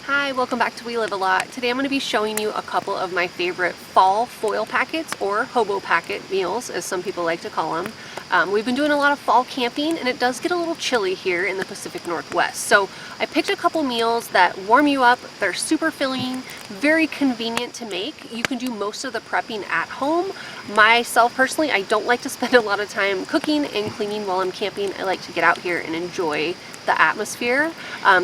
Hi, welcome back to We Live a Lot. Today I'm going to be showing you a couple of my favorite fall foil packets, or hobo packet meals as some people like to call them. We've been doing a lot of fall camping and it does get a little chilly here in the Pacific Northwest. So I picked a couple meals that warm you up, they're super filling, very convenient to make. You can do most of the prepping at home. Myself personally, I don't like to spend a lot of time cooking and cleaning while I'm camping. I like to get out here and enjoy the atmosphere.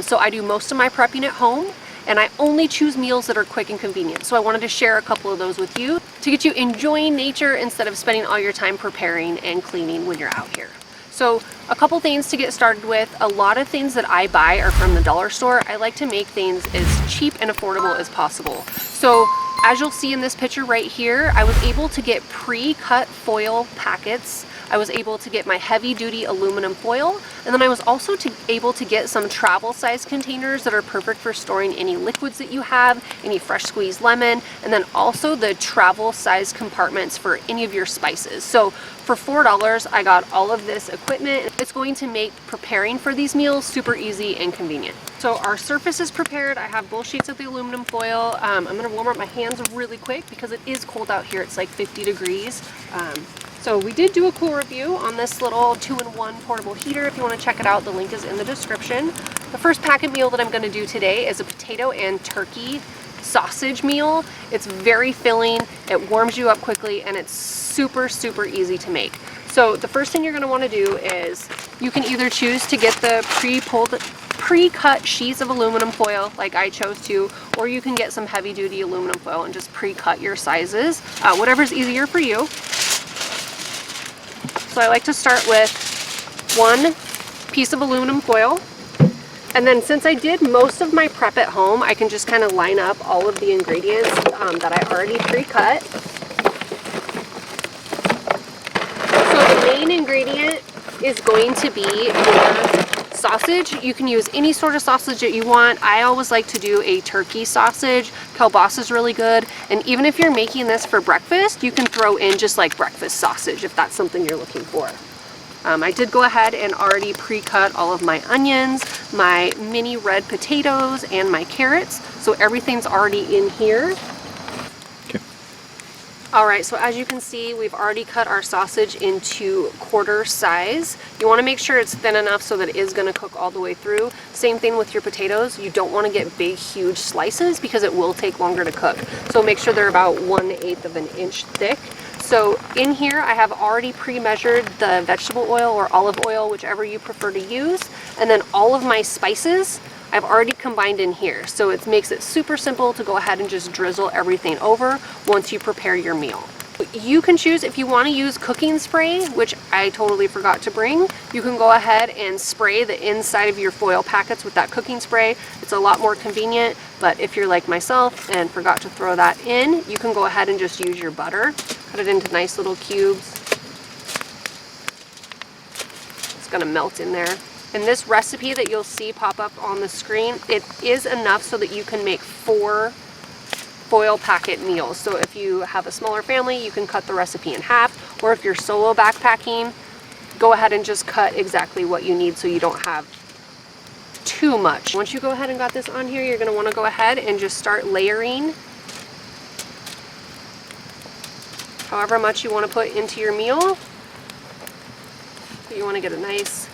So I do most of my prepping at home, and I only choose meals that are quick and convenient. So I wanted to share a couple of those with you to get you enjoying nature instead of spending all your time preparing and cleaning when you're out here. So a couple things to get started with. A lot of things that I buy are from the dollar store. I like to make things as cheap and affordable as possible. So as you'll see in this picture right here, I was able to get pre-cut foil packets. I was able to get my heavy-duty aluminum foil, and then I was also able to get some travel-size containers that are perfect for storing any liquids that you have, any fresh squeezed lemon, and then also the travel-size compartments for any of your spices. So for $4, I got all of this equipment. It's going to make preparing for these meals super easy and convenient. So our surface is prepared. I have both sheets of the aluminum foil. I'm gonna warm up my hands really quick because it is cold out here. It's like 50 degrees. So we did do a cool review on this little 2-in-1 portable heater. If you want to check it out, the link is in the description. The first packet meal that I'm going to do today is a potato and turkey sausage meal. It's very filling, it warms you up quickly, and it's super easy to make. So the first thing you're going to want to do is you can either choose to get the pre-cut sheets of aluminum foil like I chose to, or you can get some heavy-duty aluminum foil and just pre-cut your sizes, whatever's easier for you. So I like to start with one piece of aluminum foil, and then since I did most of my prep at home, I can just kind of line up all of the ingredients that I already pre-cut. So the main ingredient is going to be your sausage. You can use any sort of sausage that you want. I always like to do a turkey sausage. Kielbasa is really good, and even if you're making this for breakfast, you can throw in just like breakfast sausage if that's something you're looking for. I did go ahead and already pre-cut all of my onions, my mini red potatoes, and my carrots, so everything's already in here. Alright, so as you can see, we've already cut our sausage into quarter size. You want to make sure it's thin enough so that it is going to cook all the way through. Same thing with your potatoes. You don't want to get big, huge slices because it will take longer to cook. So make sure they're about 1/8 of an inch thick. So in here, I have already pre-measured the vegetable oil or olive oil, whichever you prefer to use. And then all of my spices I've already combined in here, so it makes it super simple to go ahead and just drizzle everything over once you prepare your meal. You can choose if you want to use cooking spray, which I totally forgot to bring. You can go ahead and spray the inside of your foil packets with that cooking spray. It's a lot more convenient, but if you're like myself and forgot to throw that in, you can go ahead and just use your butter. Cut it into nice little cubes. It's gonna melt in there. And this recipe that you'll see pop up on the screen, it is enough so that you can make 4 foil packet meals. So if you have a smaller family, you can cut the recipe in half, or if you're solo backpacking, go ahead and just cut exactly what you need so you don't have too much. Once you go ahead and got this on here, you're going to want to go ahead and just start layering however much you want to put into your meal. You want to get a nice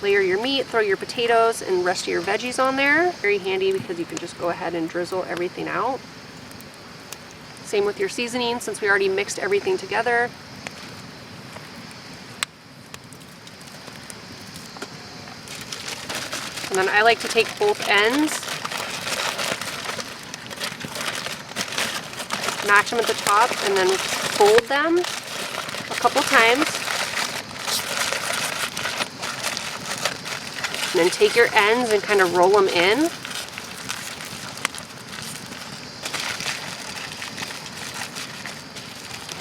layer your meat, throw your potatoes and rest of your veggies on there. Very handy because you can just go ahead and drizzle everything out. Same with your seasoning, since we already mixed everything together. And then I like to take both ends, match them at the top, and then fold them a couple times. And then take your ends and kind of roll them in. You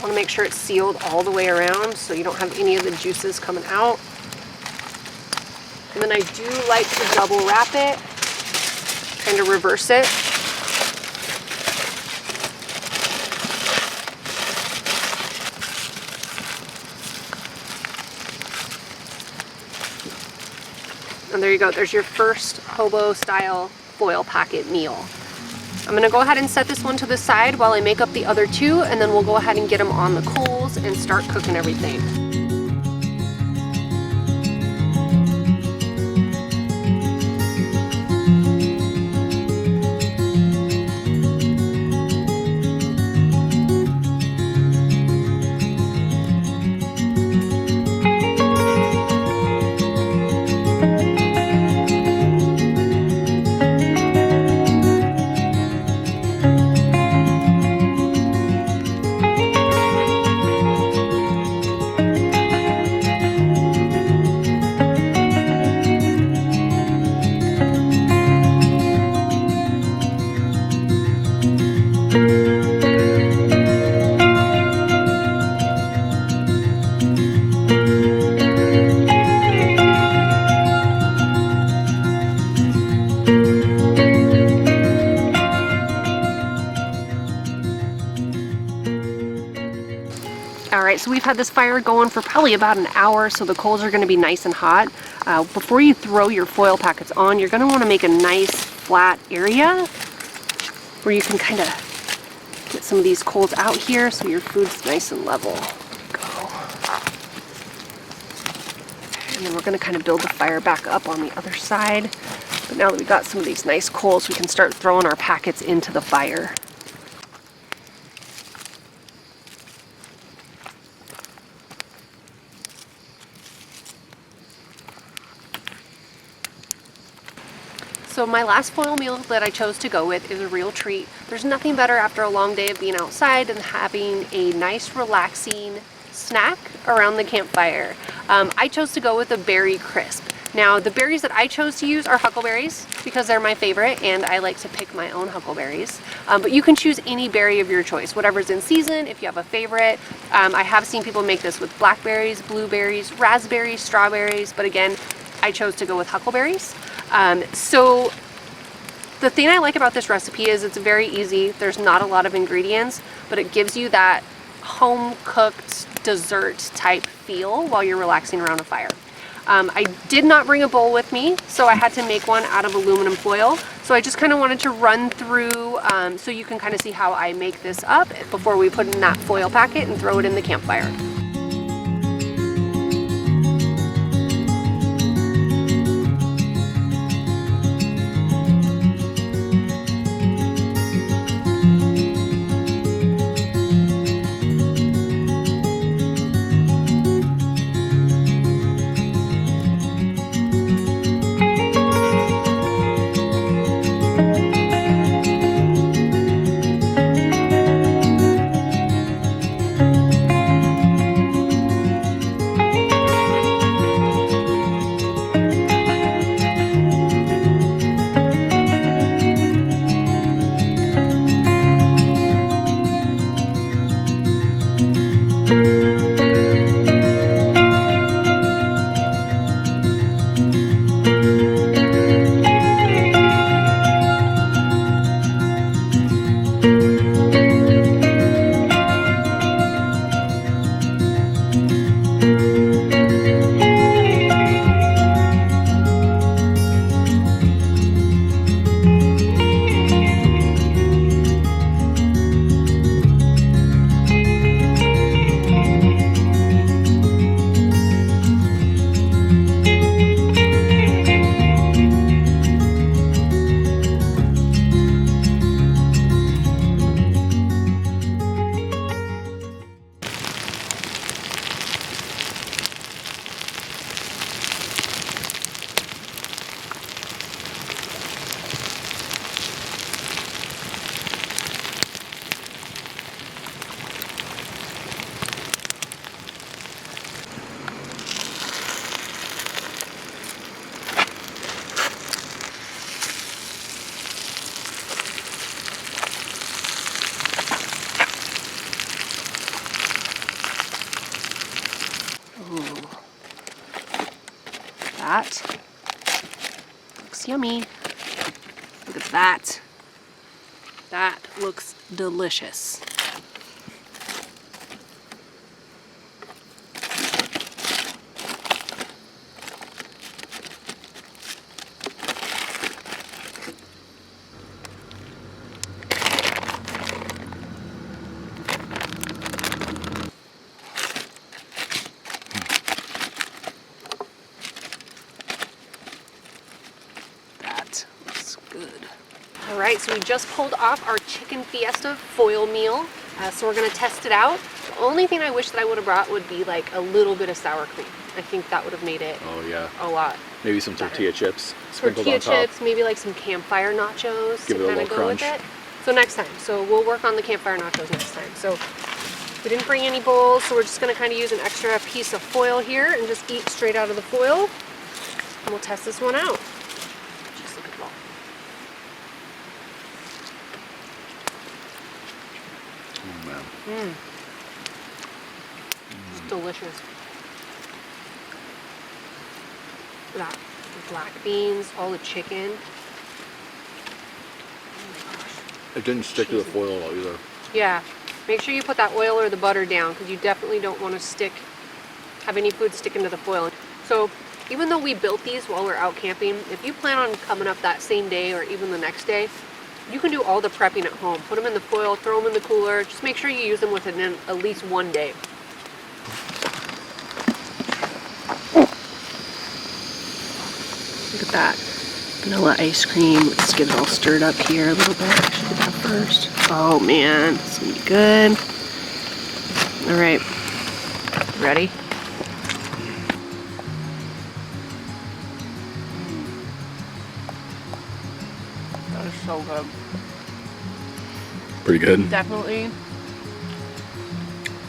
want to make sure it's sealed all the way around so you don't have any of the juices coming out. And then I do like to double wrap it, kind of reverse it. And there you go, there's your first hobo style foil packet meal. I'm gonna go ahead and set this one to the side while I make up the other two, and then we'll go ahead and get them on the coals and start cooking everything. Alright, so we've had this fire going for probably about an hour, so the coals are going to be nice and hot. Before you throw your foil packets on, you're going to want to make a nice flat area where you can kind of get some of these coals out here so your food's nice and level. Go. And then we're going to kind of build the fire back up on the other side. But now that we got some of these nice coals, we can start throwing our packets into the fire. So my last foil meal that I chose to go with is a real treat. There's nothing better after a long day of being outside than having a nice relaxing snack around the campfire. I chose to go with a berry crisp. Now the berries that I chose to use are huckleberries because they're my favorite and I like to pick my own huckleberries. But you can choose any berry of your choice, whatever's in season if you have a favorite. I have seen people make this with blackberries, blueberries, raspberries, strawberries, but again, I chose to go with huckleberries. So the thing I like about this recipe is it's very easy. There's not a lot of ingredients, but it gives you that home cooked dessert type feel while you're relaxing around a fire. I did not bring a bowl with me, so I had to make one out of aluminum foil. So I just kind of wanted to run through so you can kind of see how I make this up before we put in that foil packet and throw it in the campfire. That looks yummy. Look at that. That looks delicious. All right, so we just pulled off our chicken fiesta foil meal. So we're gonna test it out. The only thing I wish that I would have brought would be like a little bit of sour cream. I think that would have made it a lot. Maybe some tortilla chips. Tortilla chips, maybe like some Campfire nachos Give to it a kind of little go crunch. with it. So next time. So we'll work on the Campfire nachos next time. So we didn't bring any bowls, so we're just gonna kind of use an extra piece of foil here and just eat straight out of the foil. And we'll test this one out. Just look at that. Oh man. It's delicious. Look at that. The black beans, all the chicken. Oh my gosh. It didn't stick to the foil at all either. Yeah. Make sure you put that oil or the butter down because you definitely don't want to have any food stick into the foil. So even though we built these while we're out camping, if you plan on coming up that same day or even the next day, you can do all the prepping at home. Put them in the foil, throw them in the cooler. Just make sure you use them within at least one day. Look at that. Vanilla ice cream. Let's get it all stirred up here a little bit. I should do that first. Oh man, it's gonna be good. All right, ready? That is so good. Pretty good. Definitely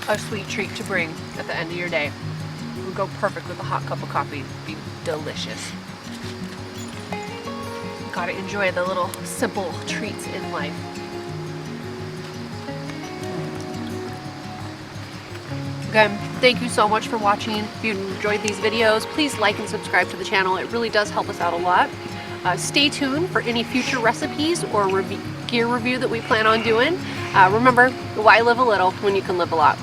a sweet treat to bring at the end of your day. It would go perfect with a hot cup of coffee. It'd be delicious. Gotta enjoy the little simple treats in life. Again, thank you so much for watching. If you enjoyed these videos, please like and subscribe to the channel. It really does help us out a lot. Stay tuned for any future recipes or gear review that we plan on doing. Remember, why live a little when you can live a lot?